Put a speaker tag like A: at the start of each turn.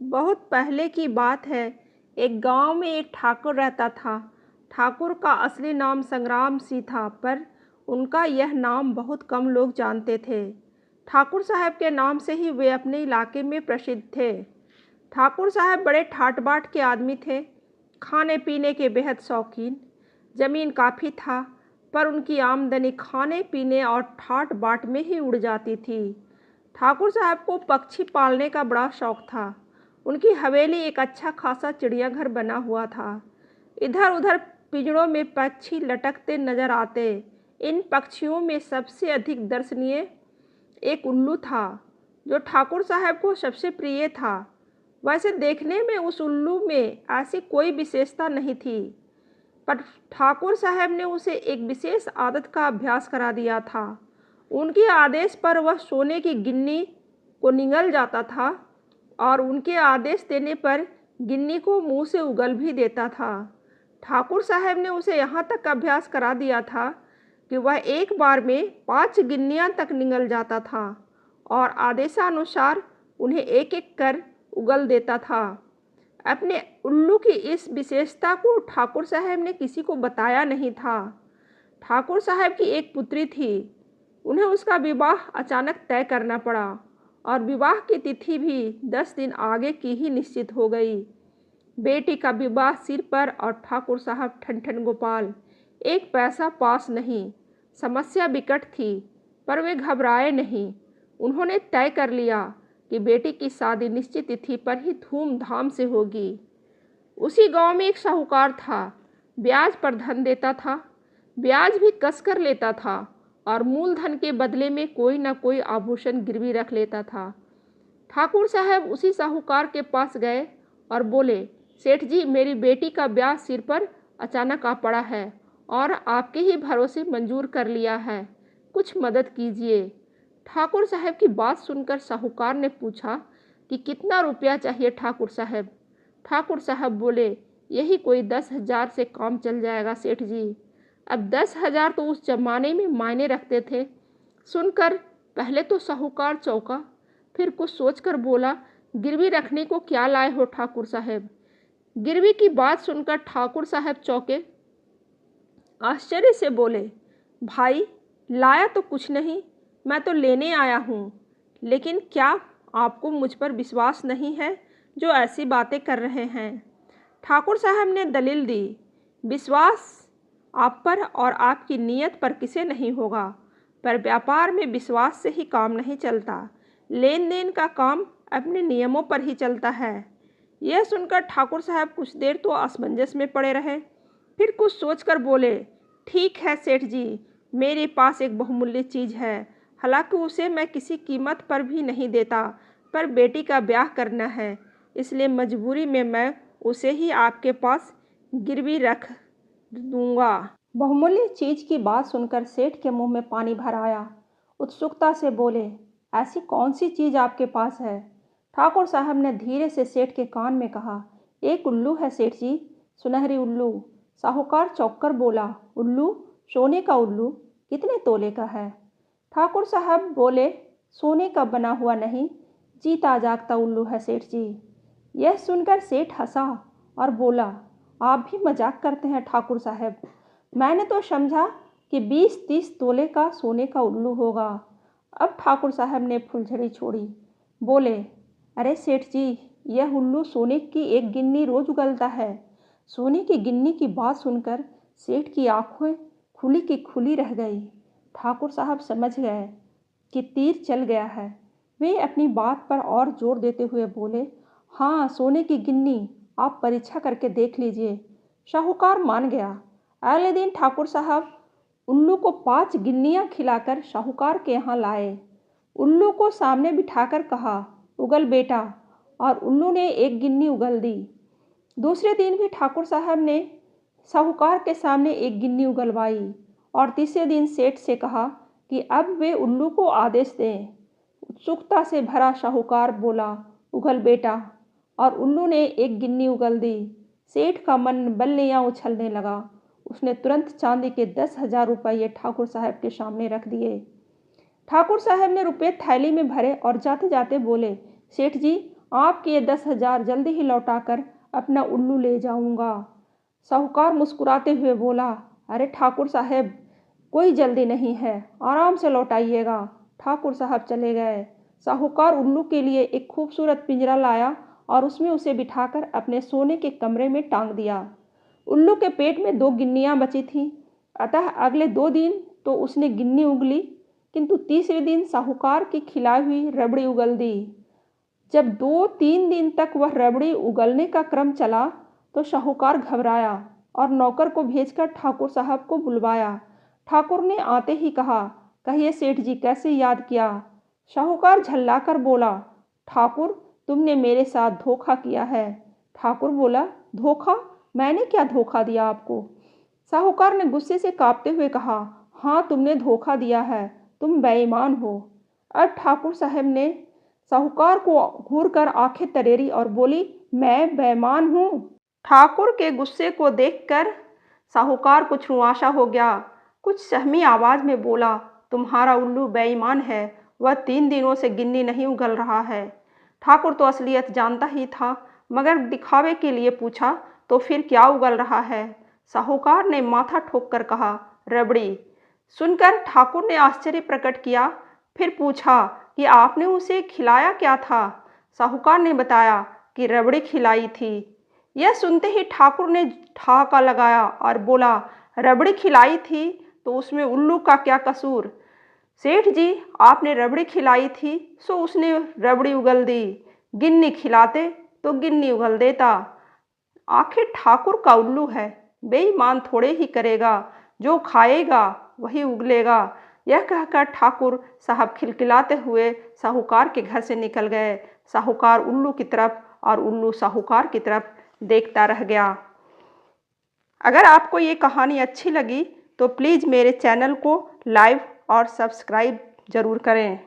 A: बहुत पहले की बात है। एक गांव में एक ठाकुर रहता था। ठाकुर का असली नाम संग्राम सिंह था, पर उनका यह नाम बहुत कम लोग जानते थे। ठाकुर साहब के नाम से ही वे अपने इलाके में प्रसिद्ध थे। ठाकुर साहब बड़े ठाट बाट के आदमी थे, खाने पीने के बेहद शौकीन। ज़मीन काफ़ी था, पर उनकी आमदनी खाने पीने और ठाट बाट में ही उड़ जाती थी। ठाकुर साहब को पक्षी पालने का बड़ा शौक था। उनकी हवेली एक अच्छा खासा चिड़ियाघर बना हुआ था। इधर उधर पिंजड़ों में पक्षी लटकते नजर आते। इन पक्षियों में सबसे अधिक दर्शनीय एक उल्लू था, जो ठाकुर साहब को सबसे प्रिय था। वैसे देखने में उस उल्लू में ऐसी कोई विशेषता नहीं थी, पर ठाकुर साहब ने उसे एक विशेष आदत का अभ्यास करा दिया था। उनके आदेश पर वह सोने की गिन्नी को निगल जाता था और उनके आदेश देने पर गिन्नी को मुंह से उगल भी देता था। ठाकुर साहब ने उसे यहाँ तक अभ्यास करा दिया था कि वह एक बार में 5 गिन्नियाँ तक निगल जाता था और आदेशानुसार उन्हें एक एक कर उगल देता था। अपने उल्लू की इस विशेषता को ठाकुर साहब ने किसी को बताया नहीं था। ठाकुर साहब की एक पुत्री थी। उन्हें उसका विवाह अचानक तय करना पड़ा और विवाह की तिथि भी 10 दिन आगे की ही निश्चित हो गई। बेटी का विवाह सिर पर और ठाकुर साहब ठन गोपाल। एक पैसा पास नहीं। समस्या विकट थी, पर वे घबराए नहीं। उन्होंने तय कर लिया कि बेटी की शादी निश्चित तिथि पर ही धूमधाम से होगी। उसी गांव में एक साहूकार था। ब्याज पर धन देता था, ब्याज भी कसकर लेता था और मूलधन के बदले में कोई न कोई आभूषण गिरवी रख लेता था। ठाकुर साहब उसी साहूकार के पास गए और बोले, सेठ जी, मेरी बेटी का ब्याह सिर पर अचानक आ पड़ा है और आपके ही भरोसे मंजूर कर लिया है, कुछ मदद कीजिए। ठाकुर साहब की बात सुनकर साहूकार ने पूछा कि कितना रुपया चाहिए ठाकुर साहब। ठाकुर साहब बोले, यही कोई 10,000 से काम चल जाएगा सेठ जी। अब 10,000 तो उस जमाने में मायने रखते थे। सुनकर पहले तो साहूकार चौंका, फिर कुछ सोचकर बोला, गिरवी रखने को क्या लाए हो ठाकुर साहब। गिरवी की बात सुनकर ठाकुर साहब चौंके, आश्चर्य से बोले, भाई लाया तो कुछ नहीं, मैं तो लेने आया हूँ। लेकिन क्या आपको मुझ पर विश्वास नहीं है जो ऐसी बातें कर रहे हैं। ठाकुर साहब ने दलील दी, विश्वास आप पर और आपकी नीयत पर किसे नहीं होगा, पर व्यापार में विश्वास से ही काम नहीं चलता। लेन देन का काम अपने नियमों पर ही चलता है। यह सुनकर ठाकुर साहब कुछ देर तो असमंजस में पड़े रहे, फिर कुछ सोचकर बोले, ठीक है सेठ जी, मेरे पास एक बहुमूल्य चीज़ है। हालांकि उसे मैं किसी कीमत पर भी नहीं देता, पर बेटी का ब्याह करना है, इसलिए मजबूरी में मैं उसे ही आपके पास गिरवी रख दूंगा। बहुमूल्य चीज़ की बात सुनकर सेठ के मुंह में पानी भर आया। उत्सुकता से बोले, ऐसी कौन सी चीज़ आपके पास है। ठाकुर साहब ने धीरे से सेठ के कान में कहा, एक उल्लू है सेठ जी, सुनहरी उल्लू। साहूकार चौंक कर बोला, उल्लू, सोने का उल्लू, कितने तोले का है। ठाकुर साहब बोले, सोने का बना हुआ नहीं, जीता जागता उल्लू है सेठ जी। यह सुनकर सेठ हंसा और बोला, आप भी मजाक करते हैं ठाकुर साहब। मैंने तो समझा कि 20-30 तोले का सोने का उल्लू होगा। अब ठाकुर साहब ने फुलझड़ी छोड़ी, बोले, अरे सेठ जी, यह उल्लू सोने की एक गिन्नी रोज उगलता है। सोने की गिन्नी की बात सुनकर सेठ की आंखें खुली की खुली रह गई। ठाकुर साहब समझ गए कि तीर चल गया है। वे अपनी बात पर और जोर देते हुए बोले, हाँ, सोने की गिन्नी, आप परीक्षा करके देख लीजिए। साहूकार मान गया। अगले दिन ठाकुर साहब उल्लू को 5 गिन्नियाँ खिलाकर साहूकार के यहाँ लाए। उल्लू को सामने बिठाकर कहा, उगल बेटा, और उल्लू ने एक गिन्नी उगल दी। दूसरे दिन भी ठाकुर साहब ने साहूकार के सामने एक गिन्नी उगलवाई और तीसरे दिन सेठ से कहा कि अब वे उल्लू को आदेश दें। उत्सुकता से भरा साहूकार बोला, उगल बेटा, और उल्लू ने एक गिन्नी उगल दी। सेठ का मन बल्लियाँ उछलने लगा। उसने तुरंत चांदी के 10,000 रुपये ठाकुर साहब के सामने रख दिए। ठाकुर साहब ने रुपये थैली में भरे और जाते जाते बोले, सेठ जी, आपके ये 10,000 जल्दी ही लौटाकर अपना उल्लू ले जाऊंगा। साहूकार मुस्कुराते हुए बोला, अरे ठाकुर साहब, कोई जल्दी नहीं है, आराम से लौटाइएगा। ठाकुर साहब चले गए। साहूकार उल्लू के लिए एक खूबसूरत पिंजरा लाया और उसमें उसे बिठाकर अपने सोने के कमरे में टांग दिया। उल्लू के पेट में 2 गिन्नियाँ बची थीं, अतः अगले 2 दिन तो उसने गिन्नी उगली, किंतु तीसरे दिन साहूकार की खिलाई हुई रबड़ी उगल दी। जब 2-3 दिन तक वह रबड़ी उगलने का क्रम चला तो साहूकार घबराया और नौकर को भेजकर ठाकुर साहब को बुलवाया। ठाकुर ने आते ही कहा, कहिए सेठ जी, कैसे याद किया? साहूकार झल्लाकर बोला, ठाकुर, तुमने मेरे साथ धोखा किया है। ठाकुर बोला, धोखा? मैंने क्या धोखा दिया आपको? साहूकार ने गुस्से से कांपते हुए कहा, हाँ, तुमने धोखा दिया है, तुम बेईमान हो। अब ठाकुर साहब ने साहूकार को घूरकर आंखें तरेरी और बोली, मैं बेईमान हूँ? ठाकुर के गुस्से को देखकर साहूकार कुछ रुआंसा हो गया। कुछ सहमी आवाज में बोला, तुम्हारा उल्लू बेईमान है, वह 3 दिनों से गिन्नी नहीं उगल रहा है। ठाकुर तो असलियत जानता ही था, मगर दिखावे के लिए पूछा, तो फिर क्या उगल रहा है? साहूकार ने माथा ठोककर कहा, रबड़ी। सुनकर ठाकुर ने आश्चर्य प्रकट किया, फिर पूछा कि आपने उसे खिलाया क्या था? साहूकार ने बताया कि रबड़ी खिलाई थी। यह सुनते ही ठाकुर ने ठहाका लगाया और बोला, रबड़ी खिलाई थी तो उसमें उल्लू का क्या कसूर? सेठ जी, आपने रबड़ी खिलाई थी सो उसने रबड़ी उगल दी, गिन्नी खिलाते तो गिन्नी उगल देता। आखिर ठाकुर का उल्लू है, बेईमान थोड़े ही करेगा, जो खाएगा वही उगलेगा। यह कहकर ठाकुर साहब खिलखिलाते हुए साहूकार के घर से निकल गए। साहूकार उल्लू की तरफ और उल्लू साहूकार की तरफ देखता रह गया। अगर आपको ये कहानी अच्छी लगी तो प्लीज़ मेरे चैनल को लाइक और सब्सक्राइब ज़रूर करें।